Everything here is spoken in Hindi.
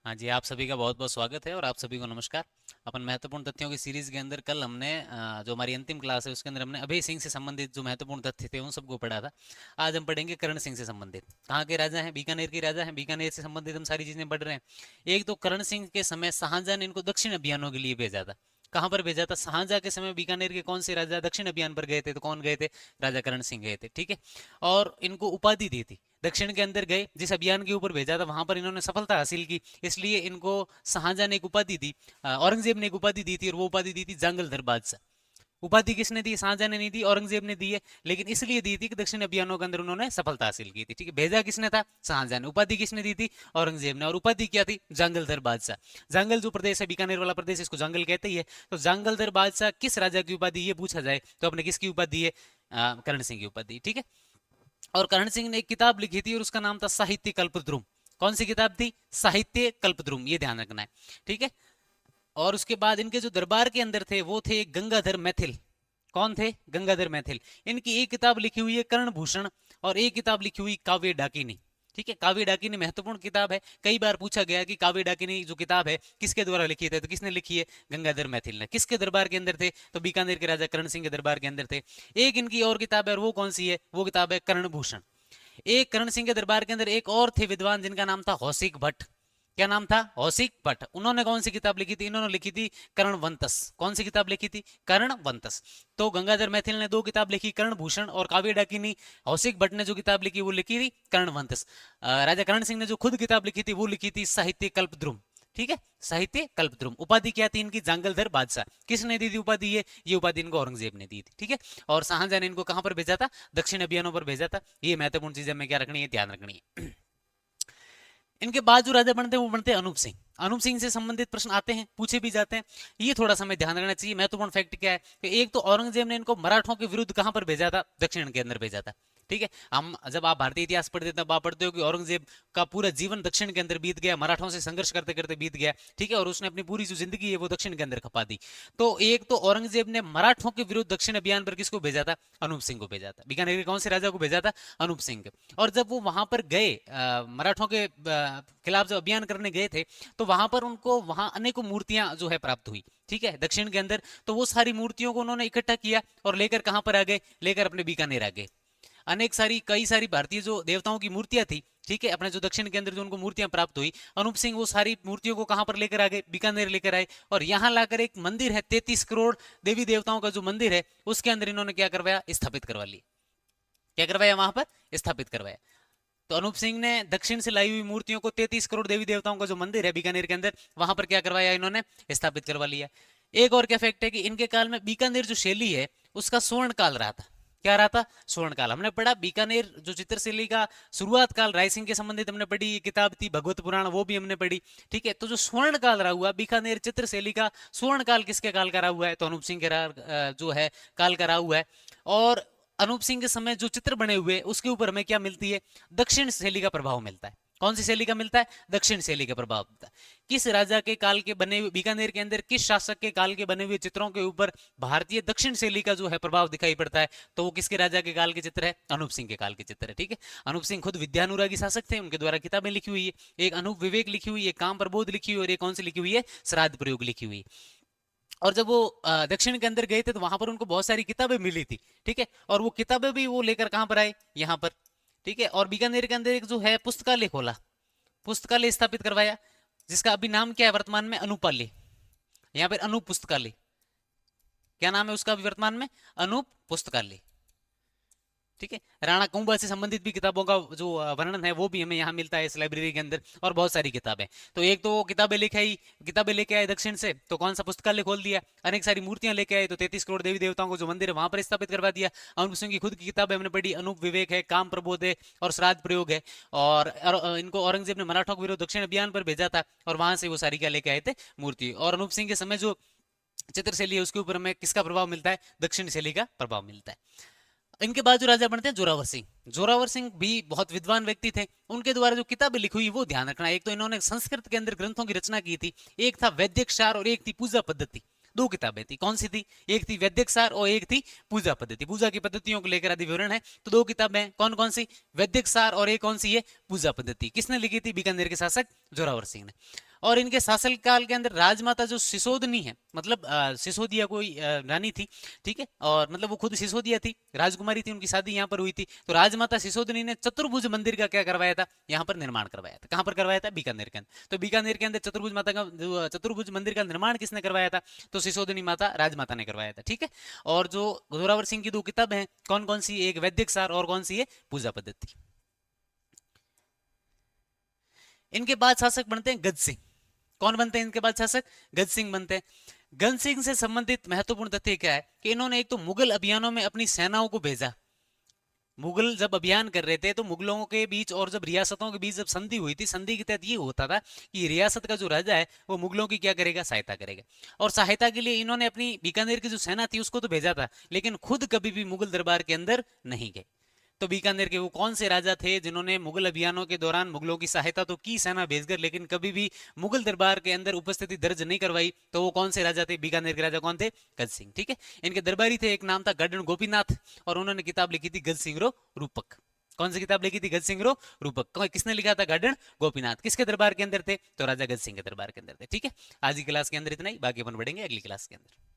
हाँ जी, आप सभी का बहुत बहुत स्वागत है और आप सभी को नमस्कार। अपन महत्वपूर्ण तथ्यों की सीरीज के अंदर कल हमने जो हमारी अंतिम क्लास है उसके अंदर हमने अभय सिंह से संबंधित जो महत्वपूर्ण तथ्य थे उन सबको पढ़ा था। आज हम पढ़ेंगे करण सिंह से संबंधित। कहाँ के राजा हैं? बीकानेर के राजा हैं। बीकानेर से संबंधित हम सारी चीजें पढ़ रहे हैं। एक तो करण सिंह के समय शाहजहां ने इनको दक्षिण अभियानों के लिए भेजा था। कहाँ पर भेजा था? शाहजहां के समय बीकानेर के कौन से राजा दक्षिण अभियान पर गए थे? तो कौन गए थे? राजा करण सिंह गए थे। ठीक है। और इनको उपाधि दी थी। दक्षिण के अंदर गए, जिस अभियान के ऊपर भेजा था वहां पर इन्होंने सफलता हासिल की, इसलिए इनको शाहजहां ने एक उपाधि दी। औरंगजेब ने एक उपाधि दी थी और वो उपाधि दी थी जंगलधर बादशाह। उपाधि किसने दी? शाहजहां ने नहीं दी, औरंगजेब ने दी है। लेकिन इसलिए दी थी कि दक्षिण अभियानों के अंदर उन्होंने सफलता हासिल की थी। ठीक है। भेजा किसने था? शाहजहां ने। उपाधि किसने दी थी? औरंगजेब ने। और उपाधि क्या थी? जंगलधर बादशाह। जंगल जो प्रदेश है, बीकानेर वाला प्रदेश, इसको जंगल कहते ही है। तो जंगलधर बादशाह किस राजा की उपाधि, ये पूछा जाए तो अपने किसकी उपाधि है? करण सिंह की उपाधि। ठीक है। और करण सिंह ने एक किताब लिखी थी और उसका नाम था साहित्य कल्पद्रुम। कौन सी किताब थी? साहित्य कल्पद्रुम, ये ध्यान रखना है। ठीक है। और उसके बाद इनके जो दरबार के अंदर थे वो थे गंगाधर मैथिल। कौन थे? गंगाधर मैथिल। इनकी एक किताब लिखी हुई है कर्ण भूषण, और एक किताब लिखी हुई काव्य डाकिनी। ठीक है। काव्य डाकिनी महत्वपूर्ण किताब है। कई बार पूछा गया कि काव्य डाकिनी जो किताब है किसके द्वारा लिखी है, तो किसने लिखी है? गंगाधर मैथिल ने। किसके दरबार के अंदर थे? तो बीकानेर के राजा करण सिंह के दरबार के अंदर थे। एक इनकी और किताब है, और वो कौन सी है? वो किताब है कर्ण भूषण। एक करण सिंह के दरबार के अंदर एक और थे विद्वान जिनका नाम था हौसिक भट्ट। क्या नाम था? हौसिक भट्ट। उन्होंने कौन सी किताब लिखी थी? इन्होंने लिखी थी कर्णवंतस। कौन सी किताब लिखी थी? कर्णवंतस। तो गंगाधर मैथिल ने दो किताब लिखी, कर्ण भूषण और काव्य डाकिनी। हौसिक भट्ट ने जो किताब लिखी वो लिखी थी कर्णवंतस। राजा करण सिंह ने जो खुद किताब लिखी थी वो लिखी थी साहित्य कल्पद्रुम। ठीक है। साहित्य कल्पद्रुम। उपाधि क्या थी इनकी? जंगलधर बादशाह। किसने दी थी उपाधि? ये उपाधि इनको औरंगजेब ने दी थी। ठीक है। और शाहजहां ने इनको कहां पर भेजा था? दक्षिण अभियानों पर भेजा था। ये महत्वपूर्ण चीजें हमें क्या रखनी है? ध्यान रखनी है। इनके बाद जो राजा बनते हैं वो बनते हैं अनूप सिंह। अनूप सिंह से संबंधित प्रश्न आते हैं, पूछे भी जाते हैं। ये थोड़ा सा हमें ध्यान रखना चाहिए। महत्वपूर्ण फैक्ट क्या है कि एक तो औरंगजेब ने इनको मराठों के विरुद्ध कहां पर भेजा था? दक्षिण के अंदर भेजा था। ठीक है। हम जब आप भारतीय इतिहास पढ़ते हैं तब आप पढ़ते हो कि औरंगजेब का पूरा जीवन दक्षिण के अंदर बीत गया, मराठों से संघर्ष करते करते बीत गया। ठीक है। और उसने अपनी पूरी जो जिंदगी है वो दक्षिण के अंदर खपा दी। तो एक तो औरंगजेब ने मराठों के विरुद्ध दक्षिण अभियान पर किसको भेजा था? अनूप सिंह को भेजा था। बीकानेर के कौन से राजा को भेजा था? अनूप सिंह के। और जब वो वहां पर गए, मराठों के खिलाफ जब अभियान करने गए थे, तो वहां पर उनको वहां अनेकों मूर्तियां जो है प्राप्त हुई। ठीक है। दक्षिण के अंदर। तो वो सारी मूर्तियों को उन्होंने इकट्ठा किया और लेकर कहां पर आ गए? लेकर अपने बीकानेर आ गए। अनेक सारी कई सारी भारतीय जो देवताओं की मूर्तियां थी, ठीक है, अपने जो दक्षिण के अंदर जो उनको मूर्तियां प्राप्त हुई, अनूप सिंह वो सारी मूर्तियों को कहां पर लेकर आ गए? बीकानेर लेकर आए। और यहां लाकर एक मंदिर है 33 करोड़ देवी देवताओं का जो मंदिर है उसके अंदर इन्होंने क्या करवाया? स्थापित करवा लिया। क्या करवाया? वहां पर स्थापित करवाया। तो अनूप सिंह ने दक्षिण से लाई हुई मूर्तियों को 33 करोड़ देवी देवताओं का जो मंदिर है बीकानेर के अंदर वहां पर क्या करवाया? इन्होंने स्थापित करवा लिया। एक और क्या फैक्ट है कि इनके काल में बीकानेर जो शैली है उसका स्वर्ण काल रहा था। क्या रहा था? स्वर्ण काल। हमने पढ़ा बीकानेर जो चित्रशैली का शुरुआत काल राय सिंह के संबंधित हमने पढ़ी, ये किताब थी भगवत पुराण, वो भी हमने पढ़ी। ठीक है। तो जो स्वर्ण काल रहा हुआ बीकानेर चित्रशैली का, स्वर्ण काल किसके काल का रहा हुआ है? तो अनूप सिंह के जो है काल का रहा हुआ है। और अनूप सिंह के समय जो चित्र बने हुए उसके ऊपर हमें क्या मिलती है? दक्षिण शैली का प्रभाव मिलता है। कौन सी शैली का मिलता है? दक्षिण शैली का प्रभाव मिलता है। किस राजा के काल के बने हुए, बीकानेर के अंदर किस शासक के काल के बने हुए चित्रों के ऊपर भारतीय दक्षिण शैली का जो है प्रभाव दिखाई पड़ता है? तो वो किसके राजा के काल के चित्र है? अनूप सिंह के काल के चित्र है। ठीक है। अनूप सिंह खुद विद्यानुरागी शासक थे, उनके द्वारा किताबें लिखी हुई है। एक अनूप विवेक लिखी हुई है, काम प्रबोध लिखी हुई है, और एक कौन सी लिखी हुई है? श्राद्ध प्रयोग लिखी हुई है। और जब वो दक्षिण के अंदर गए थे तो वहां पर उनको बहुत सारी किताबें मिली थी। ठीक है। और वो किताबें भी वो लेकर कहां पर आए? यहाँ पर। ठीक है। और बीकानेर के अंदर एक जो है पुस्तकालय खोला, पुस्तकालय स्थापित करवाया, जिसका अभी नाम क्या है वर्तमान में? अनुपालय। यहाँ पर अनूप पुस्तकालय। क्या नाम है उसका अभी वर्तमान में? अनूप पुस्तकालय। ठीक है। राणा कुंभा से संबंधित भी किताबों का जो वर्णन है वो भी हमें यहाँ मिलता है इस लाइब्रेरी के अंदर, और बहुत सारी किताबें। तो एक तो किताबें लेके आए दक्षिण से, तो कौन सा पुस्तकालय खोल दिया। अनेक सारी मूर्तियां लेके आए, तो 33 करोड़ देवी देवताओं को जो मंदिर है वहां पर स्थापित करवा दिया। अनूप सिंह की खुद की किताबें हमने पढ़ी, अनूप विवेक है, काम प्रबोध है, और श्राद्ध प्रयोग है। और इनको औरंगजेब ने मराठों के विरुद्ध दक्षिण अभियान पर भेजा था, और वहां से वो सारी क्या लेके आए थे? मूर्ति। और अनूप सिंह के समय जो चित्रशैली है उसके ऊपर हमें किसका प्रभाव मिलता है? दक्षिण शैली का प्रभाव मिलता है। इनके बाद जो राजा बनते हैं जोरावर सिंह। जोरावर सिंह भी बहुत विद्वान व्यक्ति थे। उनके द्वारा जो किताबें लिखी हुई वो ध्यान रखना। एक तो इन्होंने संस्कृत के अंदर ग्रंथों की रचना की थी। एक था वैदिक सार और एक थी पूजा पद्धति। दो किताबें थी। कौन सी थी? एक थी वैदिक सार और एक थी पूजा पद्धति। पूजा की पद्धतियों को लेकर आदि विवरण है। तो दो किताबें कौन कौन सी? वैदिक सार और एक कौन सी है? पूजा पद्धति। किसने लिखी थी? बीकानेर के शासक जोरावर सिंह ने। और इनके शासनकाल के अंदर राजमाता जो सिसोदनी है, मतलब सिसोदिया कोई रानी थी, ठीक है, और मतलब वो खुद सिसोदिया थी, राजकुमारी थी, उनकी शादी यहाँ पर हुई थी। तो राजमाता सिसोदनी ने चतुर्भुज मंदिर का क्या करवाया था, यहाँ पर निर्माण करवाया था। कहाँ पर करवाया था, बीकानेर के अंदर। तो बीकानेर के अंदर चतुर्भुज माता का चतुर्भुज मंदिर का निर्माण किसने करवाया था, तो सिसोदनी माता राजमाता ने करवाया था, ठीक है। और जो जोरावर सिंह की दो किताब हैं, कौन कौन सी, एक वैदिक सार और कौन सी है, पूजा पद्धति। इनके बाद शासक बनते हैं गज सिंह। कौन बनते हैं इनके बाद शासक, गज सिंह बनते हैं। गज सिंह से संबंधित महत्वपूर्ण तथ्य क्या है कि इन्होंने एक तो मुगल अभियानों में अपनी सेनाओं को भेजा। मुगल जब अभियान कर रहे थे तो मुगलों के बीच और जब रियासतों के बीच जब संधि हुई थी, संधि के तहत ये होता था कि रियासत का जो राजा है वो मुगलों की क्या करेगा, सहायता करेगा। और सहायता के लिए इन्होंने अपनी बीकानेर की जो सेना थी उसको तो भेजा था, लेकिन खुद कभी भी मुगल दरबार के अंदर नहीं गए। तो बीकानेर के वो कौन से राजा थे जिन्होंने मुगल अभियानों के दौरान मुगलों की सहायता तो की सेना भेजकर, लेकिन कभी भी मुगल दरबार के अंदर उपस्थिति दर्ज नहीं करवाई। तो वो कौन से राजा थे, बीकानेर के राजा कौन थे, गज सिंह, ठीक है। इनके दरबारी थे, एक नाम था गढ़ गोपीनाथ, और उन्होंने किताब लिखी थी गज सिंह रो रूपक। कौन सी किताब लिखी थी, गज सिंह रो रूपक। किसने लिखा था, गढ़ गोपीनाथ। किसके दरबार के अंदर थे, तो राजा गज सिंह के दरबार के अंदर थे, ठीक है। आज की क्लास के अंदर इतना ही, बाकी अपन बढ़ेंगे अगली क्लास के अंदर।